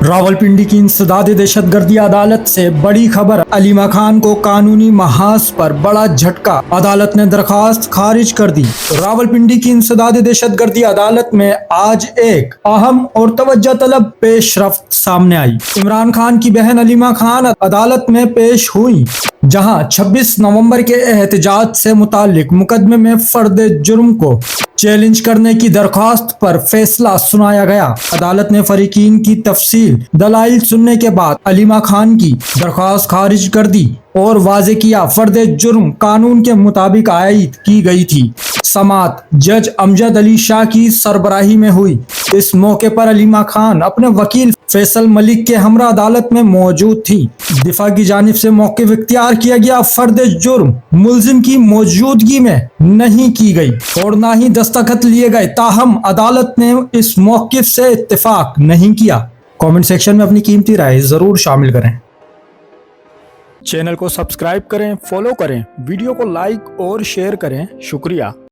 रावलपिंडी की इंसदाद दहशतगर्दी अदालत से बड़ी खबर। अलीमा खान को कानूनी महाज पर बड़ा झटका, अदालत ने दरखास्त खारिज कर दी। रावलपिंडी की इंसदाद दहशतगर्दी अदालत में आज एक अहम और तवज्जो तलब पेशरफ्त सामने आई। इमरान खान की बहन अलीमा खान अदालत में पेश हुई, जहां 26 नवंबर के एहतजाज से मुताल्लिक मुकदमे में फर्द जुर्म को चैलेंज करने की दरख्वास्त पर फैसला सुनाया गया। अदालत ने फरीकीन की तफसील दलाइल सुनने के बाद अलीमा खान की दरख्वास्त खारिज कर दी और वाजे किया फर्द जुर्म कानून के मुताबिक आयद की गई थी। समात जज अमजद अली शाह की सरबराही में हुई। इस मौके पर अलीमा खान अपने वकील फैसल मलिक के हमरा अदालत में मौजूद थी। दिफा की जानिब से मौक़िफ़ इख्तियार किया गया, फर्द जुर्म मुल्जिम की मौजूदगी में नहीं की गई और ना ही दस्तखत लिए गए। ताहम अदालत ने इस मौक़िफ़ से इत्तेफाक नहीं किया। कमेंट सेक्शन में अपनी कीमती राय जरूर शामिल करें। चैनल को सब्सक्राइब करें, फॉलो करें, वीडियो को लाइक और शेयर करें। शुक्रिया।